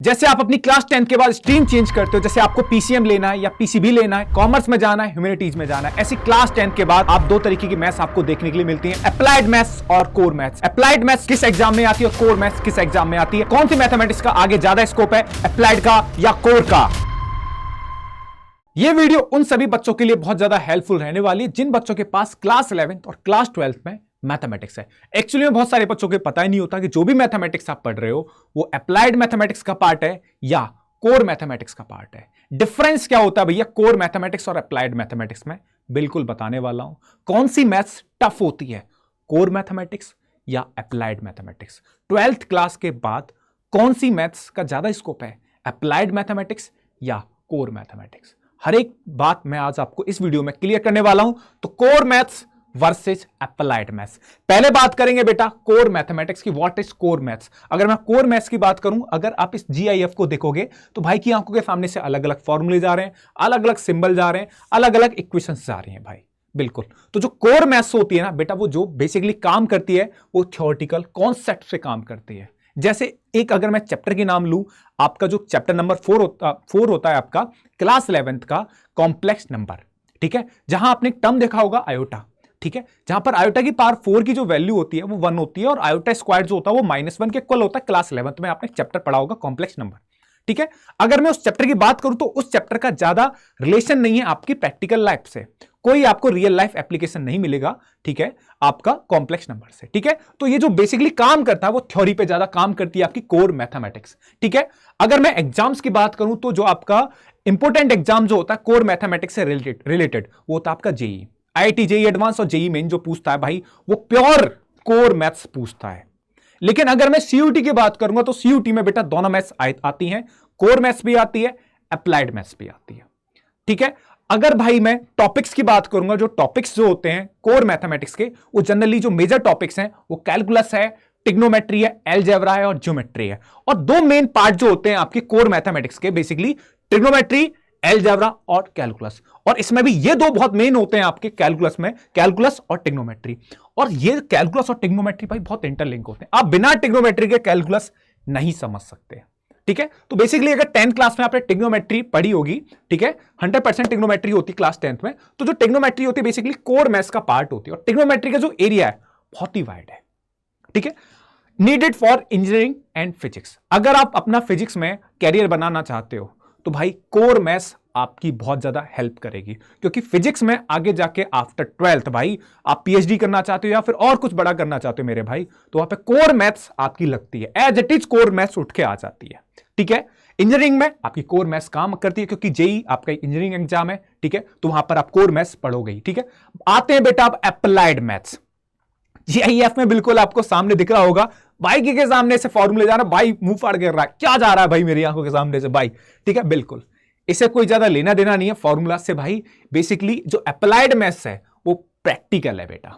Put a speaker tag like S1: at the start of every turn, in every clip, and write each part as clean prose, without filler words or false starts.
S1: जैसे आप अपनी क्लास 10 के बाद स्ट्रीम चेंज करते हो, जैसे आपको पीसीएम लेना है या पीसीबी लेना है, कॉमर्स में जाना है, ह्यूमैनिटीज में जाना है, ऐसी क्लास 10 के बाद आप दो तरीके की मैथ्स आपको देखने के लिए मिलती है, अप्लाइड मैथ्स और कोर मैथ्स। अप्लाइड मैथ्स किस एग्जाम में आती है और कोर मैथ्स किस एग्जाम में आती है, कौन सी मैथमेटिक्स का आगे ज्यादा स्कोप है, अप्लाइड का या कोर का। यह वीडियो उन सभी बच्चों के लिए बहुत ज्यादा हेल्पफुल रहने वाली है जिन बच्चों के पास क्लास 11th और क्लास 12th में मैथमेटिक्स है। एक्चुअली में बहुत सारे बच्चों को पता ही नहीं होता कि जो भी मैथमेटिक्स आप पढ़ रहे हो वो अप्लाइड मैथमेटिक्स का पार्ट है या कोर मैथमेटिक्स का पार्ट है। डिफरेंस क्या होता है भैया कोर मैथमेटिक्स और अप्लाइड मैथमेटिक्स में, बिल्कुल बताने वाला हूं। कौन सी मैथ्स टफ होती है, कोर मैथमेटिक्स या अप्लाइड मैथमेटिक्स। 12th क्लास के बाद कौन सी मैथ्स का ज्यादा स्कोप है, अप्लाइड मैथमेटिक्स या कोर मैथमेटिक्स। हर एक बात मैं आज आपको इस वीडियो में क्लियर करने वाला हूं। तो core maths versus applied maths. पहले बात करेंगे बेटा कोर मैथमेटिक्स की, व्हाट इज कोर मैथ्स। अगर मैं कोर मैथ्स की बात करूं, अगर आप इस जीआईएफ को देखोगे तो भाई की आंखों के सामने से अलग अलग फॉर्मूले जा रहे हैं, अलग अलग सिंबल जा रहे हैं, अलग अलग इक्वेशंस जा रही हैं भाई। बिल्कुल। तो जो कोर मैथ्स होती है ना बेटा, वो जो बेसिकली काम करती है वो थ्योरेटिकल कॉन्सेप्ट से काम करती है। जैसे एक अगर मैं चैप्टर के नाम लूं, आपका जो चैप्टर नंबर 4 होता है आपका क्लास 11th का कॉम्प्लेक्स नंबर, ठीक है, जहां आपने टर्म देखा होगा आयोटा, ठीक है, जहां पर आयोटा की पावर 4 की जो वैल्यू होती है वो 1 होती है और आयोटा स्क्वायर जो होता है वो -1 के इक्वल होता है। क्लास 11th में आपने चैप्टर पढ़ा होगा कॉम्प्लेक्स नंबर, ठीक है। अगर मैं उस चैप्टर की बात करूं तो उस चैप्टर का ज्यादा रिलेशन नहीं है आपकी प्रैक्टिकल लाइफ से, कोई आपको रियल लाइफ एप्लीकेशन नहीं मिलेगा, ठीक है, आपका कॉम्प्लेक्स नंबर से, ठीक है। तो ये जो बेसिकली काम करता है वो थ्योरी पे ज्यादा काम करती है आपकी कोर मैथमेटिक्स, ठीक है। अगर मैं एग्जाम्स की बात करूं तो जो आपका इंपॉर्टेंट एग्जाम जो होता है कोर मैथमेटिक्स से रिलेटेड वो होता है आपका जेई, आईआईटी जेई एडवांस और जेई मेन जो पूछता है भाई वो प्योर कोर मैथ्स पूछता है। लेकिन अगर मैं सीयूटी की बात करूंगा तो सीयूटी में बेटा दोनों मैथ्स आती हैं, कोर मैथ्स भी आती है, अप्लाइड मैथ्स भी आती है, ठीक है। अगर भाई मैं टॉपिक्स की बात करूंगा, जो टॉपिक्स जो होते हैं कोर मैथमेटिक्स के वो जनरली जो मेजर टॉपिक्स हैं वो कैलकुलस है, ट्रिग्नोमेट्री है, अलजेब्रा है और ज्योमेट्री है। और दो मेन पार्ट जो होते हैं आपके कोर मैथमेटिक्स के बेसिकली ट्रिग्नोमेट्री, अलजेब्रा और कैलकुलस। और इसमें भी ये दो बहुत मेन होते हैं आपके कैलकुलस में, कैलकुलस और ट्रिग्नोमेट्री। और ये कैलकुलस और ट्रिग्नोमेट्री भाई बहुत इंटरलिंक होते हैं, आप बिना ट्रिग्नोमेट्री के कैलकुलस नहीं समझ सकते, ठीक है। तो बेसिकली अगर 10th क्लास में आपने ट्रिग्नोमेट्री पढ़ी होगी, ठीक है, 100% ट्रिग्नोमेट्री होती है क्लास 10th में, तो जो ट्रिग्नोमेट्री होती है बेसिकली कोर मैथ्स का पार्ट होती है। और ट्रिग्नोमेट्री का जो एरिया है बहुत ही वाइड है, ठीक है, needed for engineering and physics. अगर आप अपना फिजिक्स में कैरियर बनाना चाहते हो तो भाई कोर मैथ्स आपकी बहुत ज्यादा हेल्प करेगी, क्योंकि फिजिक्स में आगे जाके आफ्टर 12th भाई आप पीएचडी करना चाहते हो या फिर और कुछ बड़ा करना चाहते हो मेरे भाई, तो वहां पे कोर मैथ्स आपकी लगती है, as it is core maths उठ के आ जाती है, ठीक है। इंजीनियरिंग में आपकी कोर मैथ्स काम करती है क्योंकि जेई आपका इंजीनियरिंग एग्जाम है, ठीक है, तो वहां पर आप कोर मैथ्स पढ़ोगे, ठीक है। आते हैं बेटा आप अप्लाइड मैथ्स। जीआईएफ में बिल्कुल आपको सामने दिख रहा होगा, भाई के सामने से फॉर्मूले जा रहा है, भाई मुंह फाड़ कर रहा है, क्या जा रहा है भाई मेरी आंखों के सामने से भाई, ठीक है, बिल्कुल इसे कोई ज्यादा लेना देना नहीं है फॉर्मूला से भाई। बेसिकली जो अप्लाइड मैथ्स है वो प्रैक्टिकल है बेटा,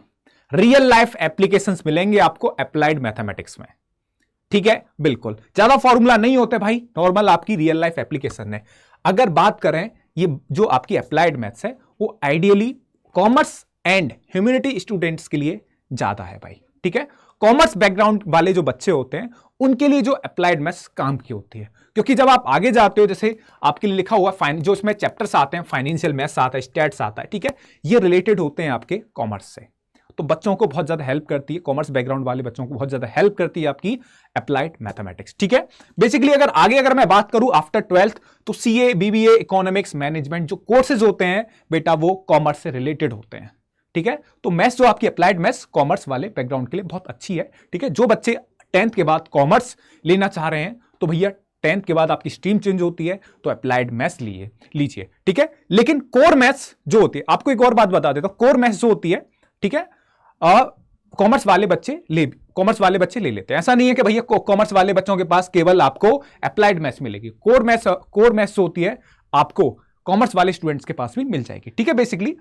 S1: रियल लाइफ एप्लीकेशंस मिलेंगे आपको अप्लाइड मैथमेटिक्स में, ठीक है, बिल्कुल ज्यादा फॉर्मूला नहीं होते भाई, नॉर्मल आपकी रियल लाइफ एप्लीकेशन है। अगर बात करें ये जो आपकी अप्लाइड मैथ्स है वो ideally commerce and humanity students के लिए ज्यादा है भाई, ठीक है। कॉमर्स बैकग्राउंड वाले जो बच्चे होते हैं उनके लिए जो अप्लाइड मैथ्स काम की होती है, क्योंकि जब आप आगे जाते हो, जैसे आपके लिए लिखा हुआ जो इसमें चैप्टर्स आते हैं, फाइनेंशियल मैथ्स आता है, स्टैट्स आता है, ठीक है, ये रिलेटेड होते हैं आपके कॉमर्स से, तो बच्चों को बहुत ज्यादा हेल्प करती है, कॉमर्स बैकग्राउंड वाले बच्चों को बहुत ज्यादा हेल्प करती है आपकी अप्लाइड मैथमेटिक्स, ठीक है। बेसिकली अगर मैं बात करूं आफ्टर 12th तो सीए, बीबीए, इकोनॉमिक्स, मैनेजमेंट जो कोर्सेज होते हैं बेटा वो कॉमर्स से रिलेटेड होते हैं, ठीक है। तो मैथ्स जो आपकी अप्लाइड मैथ्स कॉमर्स वाले बैकग्राउंड के लिए बहुत अच्छी है, ठीक है। जो बच्चे 10th के बाद कॉमर्स लेना चाह रहे हैं तो भैया 10th के बाद आपकी स्ट्रीम चेंज होती है तो अप्लाइड मैथ्स लीजिए, ठीक है। लेकिन कोर मैथ्स जो होती है, आपको एक और बात बता देता हूं, कोर मैथ्स जो होती है, ठीक है, कॉमर्स वाले बच्चे ले लेते हैं। ऐसा नहीं है कि भैया कॉमर्स वाले बच्चों के पास केवल आपको अप्लाइड मैथ्स मिलेगी, कोर मैथ्स जो होती है आपको कॉमर्स वाले स्टूडेंट्स के पास भी मिल जाएगी, ठीक है। बेसिकली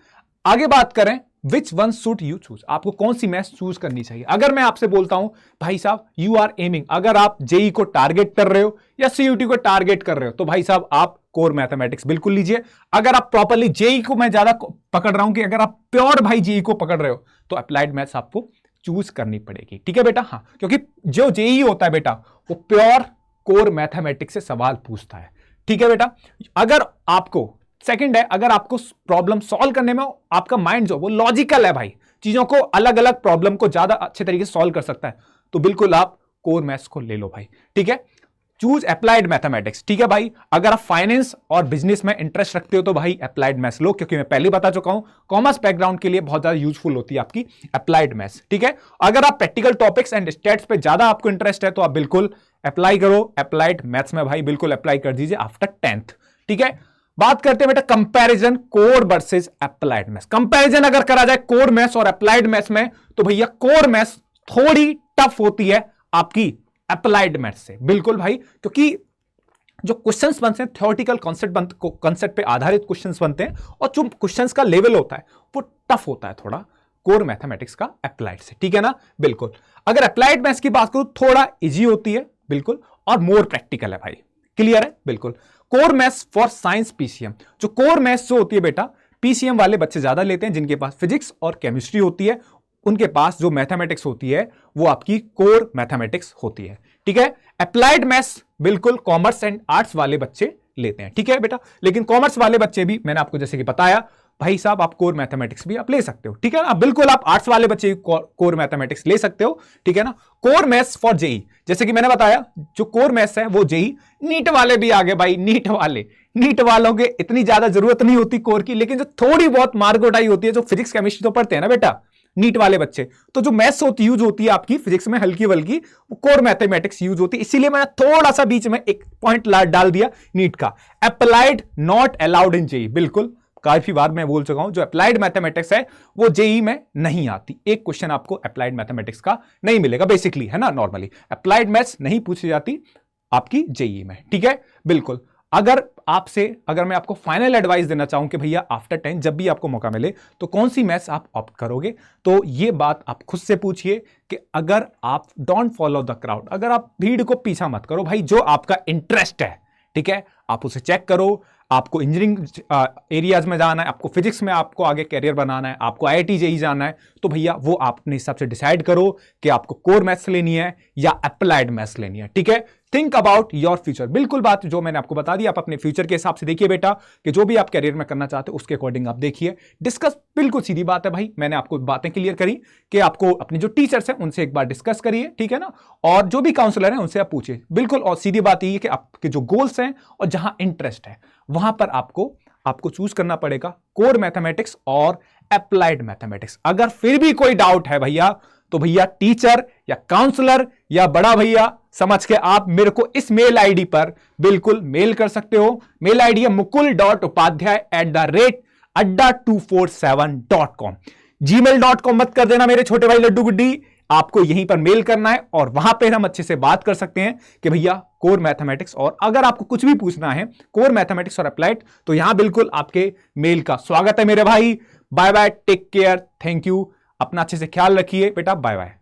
S1: आगे बात करें which one should you choose, आपको कौन सी मैथ्स चूज करनी चाहिए। अगर मैं आपसे बोलता हूं भाई साहब यू आर एमिंग, अगर आप जेई को टारगेट कर रहे हो या सीयूटी को टारगेट कर रहे हो तो भाई साहब आप कोर मैथमेटिक्स बिल्कुल लीजिए। अगर आप प्रॉपरली जेई को, मैं ज्यादा पकड़ रहा हूं कि अगर आप प्योर भाई जेई को पकड़ रहे हो तो अप्लाइड मैथ्स आपको चूज करनी पड़ेगी, ठीक है बेटा। हाँ, क्योंकि जो जेई होता है बेटा वो प्योर कोर मैथमेटिक्स से सवाल पूछता है। ठीक है बेटा, अगर आपको सेकंड है, अगर आपको प्रॉब्लम सॉल्व करने में आपका माइंड जो वो लॉजिकल है भाई, चीजों को अलग अलग प्रॉब्लम को ज्यादा अच्छे तरीके से सॉल्व कर सकता है, तो बिल्कुल आप कोर मैथ्स को ले लो भाई। ठीक है, चूज अप्लाइड मैथमेटिक्स। ठीक है भाई, अगर आप फाइनेंस और बिजनेस में इंटरेस्ट रखते हो तो भाई अप्लाइड मैथ्स लो, क्योंकि मैं पहले ही बता चुका हूं कॉमर्स बैकग्राउंड के लिए बहुत ज्यादा यूजफुल होती है आपकी अप्लाइड मैथ्स। ठीक है, अगर आप प्रैक्टिकल टॉपिक्स एंड स्टेट्स पे ज्यादा आपको इंटरेस्ट है तो आप बिल्कुल अप्लाई करो अप्लाइड मैथ्स में भाई, बिल्कुल अप्लाई कर दीजिए आफ्टर 10th। ठीक है, बात करते हैं बेटा comparison core versus applied maths. Comparison अगर करा जाए कोर मैथ्स और अप्लाइड मैथ्स में तो भैया कोर मैथ्स थोड़ी टफ होती है आपकी अप्लाइड मैथ्स से, बिल्कुल भाई, क्योंकि जो क्वेश्चंस बनते हैं थ्योरेटिकल कॉन्सेप्ट पे आधारित क्वेश्चंस बनते हैं, और जो क्वेश्चंस का लेवल होता है वो टफ होता है थोड़ा कोर मैथमेटिक्स का अप्लाइड से। ठीक है ना, बिल्कुल। अगर अप्लाइड मैथ्स की बात करूं थोड़ा इजी होती है बिल्कुल, और मोर प्रैक्टिकल है भाई। क्लियर है, बिल्कुल। Core maths for science PCM, जो कोर मैथ्स जो होती है बेटा पीसीएम वाले बच्चे ज्यादा लेते हैं, जिनके पास फिजिक्स और केमिस्ट्री होती है, उनके पास जो मैथमेटिक्स होती है वो आपकी कोर मैथमेटिक्स होती है। ठीक है, अप्लाइड मैथ्स बिल्कुल कॉमर्स एंड आर्ट्स वाले बच्चे लेते हैं। ठीक है बेटा, लेकिन कॉमर्स वाले बच्चे भी मैंने आपको जैसे कि बताया भाई साहब, आप कोर मैथमेटिक्स भी आप ले सकते हो। ठीक है ना, बिल्कुल आप आर्ट्स वाले बच्चे कोर मैथमेटिक्स ले सकते हो। ठीक है ना, कोर मैथ्स फॉर जेई, जैसे कि मैंने बताया जो कोर मैथ्स है वो जेई, नीट वाले भी आ गए भाई, नीट वालों के इतनी ज्यादा जरूरत नहीं होती कोर की, लेकिन जो थोड़ी बहुत मार्गोटाई होती है, जो फिजिक्स केमिस्ट्री तो पढ़ते हैं ना बेटा नीट वाले बच्चे, तो जो मैथ्स होती यूज होती है आपकी फिजिक्स में हल्की वल्की, वो कोर मैथमेटिक्स यूज होती है। इसीलिए मैंने थोड़ा सा बीच में एक पॉइंट डाल दिया नीट का, applied not allowed in JEE. बिल्कुल, काफी बार मैं बोल चुका हूं, जो अप्लाइड मैथमेटिक्स है वो जेई में नहीं आती। एक क्वेश्चन आपको अप्लाइड मैथमेटिक्स का नहीं मिलेगा बेसिकली, है ना, नॉर्मली अप्लाइड मैथ्स नहीं पूछी जाती आपकी जेई में। ठीक है, बिल्कुल। अगर मैं आपको फाइनल एडवाइस देना चाहूं कि भैया आफ्टर 10 जब भी आपको मौका मिले तो कौन सी मैथ्स आप ऑप्ट करोगे, तो ये बात आप खुद से पूछिए कि अगर आप डोंट फॉलो द क्राउड, अगर आप भीड़ को पीछा मत करो भाई, जो आपका इंटरेस्ट है, ठीक है, आप उसे चेक करो। आपको इंजीनियरिंग एरियाज में जाना है, आपको फिजिक्स में आपको आगे कैरियर बनाना है, आपको आईआईटी जेईई जाना है, तो भैया वो आप अपने हिसाब से डिसाइड करो कि आपको कोर मैथ्स लेनी है या अप्लाइड मैथ्स लेनी है। ठीक है, थिंक अबाउट योर फ्यूचर। बिल्कुल बात जो मैंने आपको बता दी, आप अपने फ्यूचर के हिसाब से देखिए बेटा, कि जो भी आप कैरियर में करना चाहते हो उसके अकॉर्डिंग आप देखिए, डिस्कस। बिल्कुल सीधी बात है भाई, मैंने आपको बातें क्लियर करी कि आपको अपने जो टीचर्स हैं उनसे एक बार डिस्कस करिए, ठीक है ना, और जो भी काउंसलर हैं उनसे आप पूछिए। बिल्कुल, और सीधी बात यही है कि आपके जो गोल्स हैं और जहां इंटरेस्ट है वहां पर आपको चूज करना पड़ेगा कोर मैथमेटिक्स और अप्लाइड मैथमेटिक्स। अगर फिर भी कोई डाउट है भैया, तो भैया टीचर या काउंसलर या बड़ा भैया समझ के आप मेरे को इस मेल आईडी पर बिल्कुल मेल कर सकते हो। मेल आईडी है mukul.upadhyay@adda247.com। gmail.com मत कर देना मेरे छोटे भाई लड्डू गुड्डी, आपको यहीं पर मेल करना है और वहां पे हम अच्छे से बात कर सकते हैं कि भैया कोर मैथमेटिक्स, और अगर आपको कुछ भी पूछना है कोर मैथमेटिक्स और अप्लाइड, तो यहां बिल्कुल आपके मेल का स्वागत है मेरे भाई। Bye bye, take care, thank you, अपना अच्छे से ख्याल रखिए बेटा, बाय बाय।